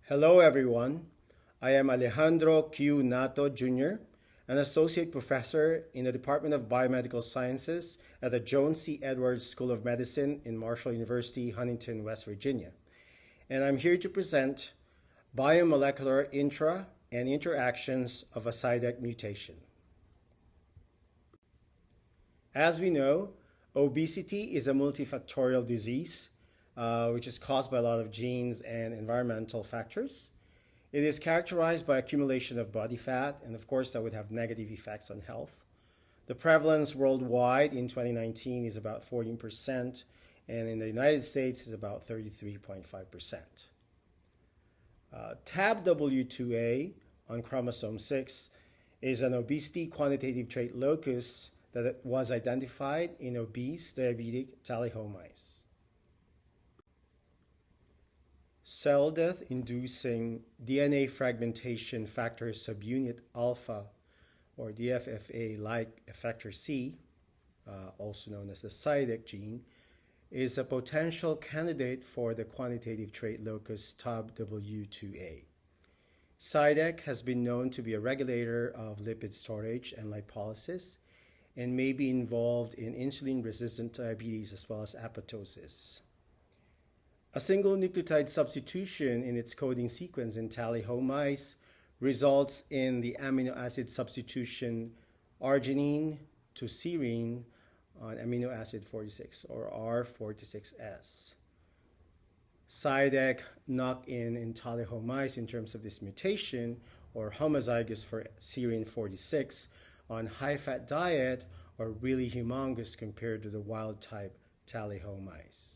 Hello everyone, I am Alejandro Q. Nato Jr., an associate professor in the Department of Biomedical Sciences at the Jones C. Edwards School of Medicine in Marshall University, Huntington, West Virginia. And I'm here to present biomolecular intra and interactions of a Cidec mutation. As we know, obesity is a multifactorial disease which is caused by a lot of genes and environmental factors. It is characterized by accumulation of body fat, and of course that would have negative effects on health. The prevalence worldwide in 2019 is about 14%, and in the United States is about 33.5%. TABW2A on chromosome 6 is an obesity quantitative trait locus that was identified in obese diabetic Tally-Ho mice. Cell death-inducing DNA fragmentation factor subunit alpha, or DFFA-like effector C, also known as the Cidec gene, is a potential candidate for the quantitative trait locus TABW2A. Cidec has been known to be a regulator of lipid storage and lipolysis and may be involved in insulin-resistant diabetes as well as apoptosis. A single nucleotide substitution in its coding sequence in Tally-Ho mice results in the amino acid substitution arginine to serine on amino acid 46 or R46S. Cidec knock-in in Tally-Ho mice in terms of this mutation, or homozygous for serine 46 on high-fat diet, are really humongous compared to the wild-type Tally-Ho mice.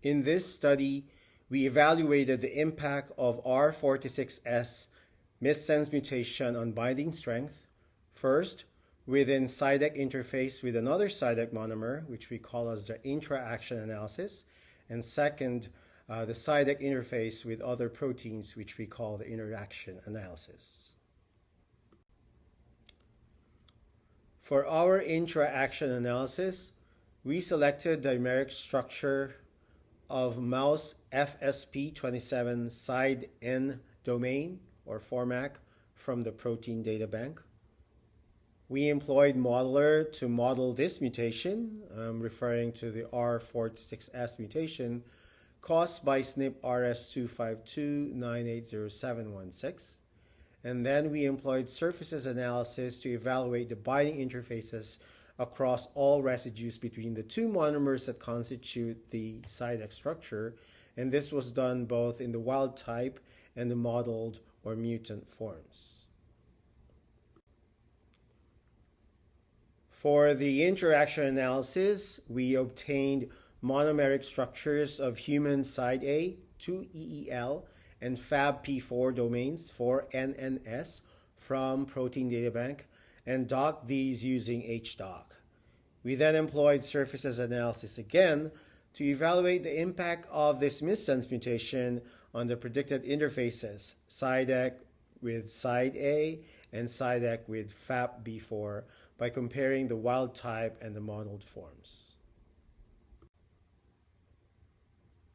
In this study, we evaluated the impact of R46S missense mutation on binding strength, first within Cidec interface with another Cidec monomer, which we call as the intra-action analysis, and second, the Cidec interface with other proteins, which we call the interaction analysis. For our intra-action analysis, we selected the dimeric structure of mouse FSP27 side N domain, or formac, from the protein data bank. We employed modeler to model this mutation, referring to the R46S mutation, caused by SNP rs252980716. And then we employed surfaces analysis to evaluate the binding interfaces across all residues between the two monomers that constitute the Cidec structure, and this was done both in the wild type and the modeled or mutant forms. For the interaction analysis, we obtained monomeric structures of human side A, 2EEL, and FAB-P4 domains for NNS from Protein Data Bank, and docked these using HDock. We then employed surfaces analysis again to evaluate the impact of this missense mutation on the predicted interfaces, Cidec with side A and Cidec with FAB-B4, by comparing the wild type and the modeled forms.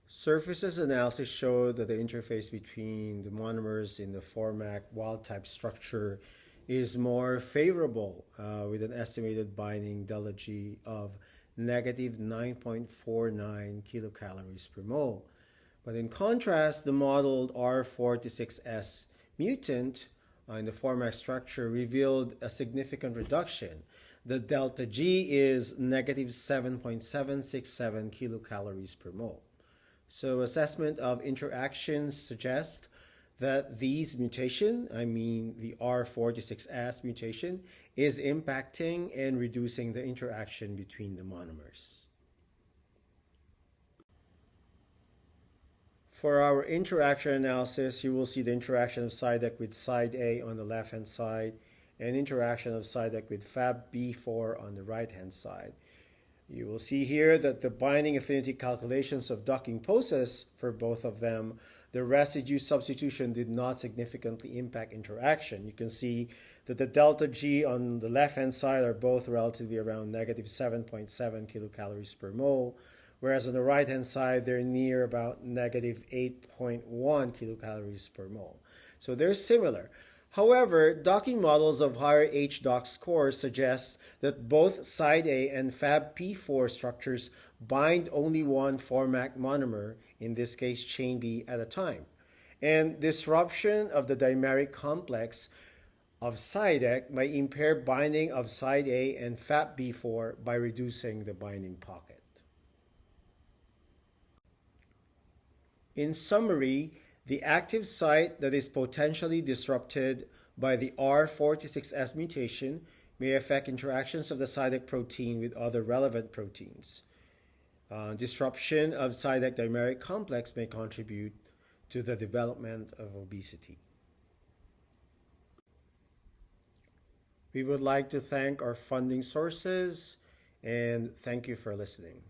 Surfaces analysis showed that the interface between the monomers in the formac wild type structure is more favorable with an estimated binding delta G of negative 9.49 kilocalories per mole. But in contrast, the modeled R46S mutant in the formac structure revealed a significant reduction. The delta G is negative 7.767 kilocalories per mole. So assessment of interactions suggests that these mutation, the R46S mutation, is impacting and reducing the interaction between the monomers. For our interaction analysis, you will see the interaction of Cidec with side A on the left-hand side and interaction of Cidec with FAB-B4 on the right-hand side. You will see here that the binding affinity calculations of docking poses for both of them, the residue substitution did not significantly impact interaction. You can see that the delta G on the left-hand side are both relatively around negative 7.7 kilocalories per mole, whereas on the right-hand side, they're near about negative 8.1 kilocalories per mole. So they're similar. However, docking models of higher HDOC scores suggest that both Side A and FAB-P4 structures bind only one formac monomer, in this case chain B, at a time. And disruption of the dimeric complex of Cidec may impair binding of Side A and FAB-B4 by reducing the binding pocket. In summary, the active site that is potentially disrupted by the R46S mutation may affect interactions of the Cidec protein with other relevant proteins. Disruption of Cidec dimeric complex may contribute to the development of obesity. We would like to thank our funding sources and thank you for listening.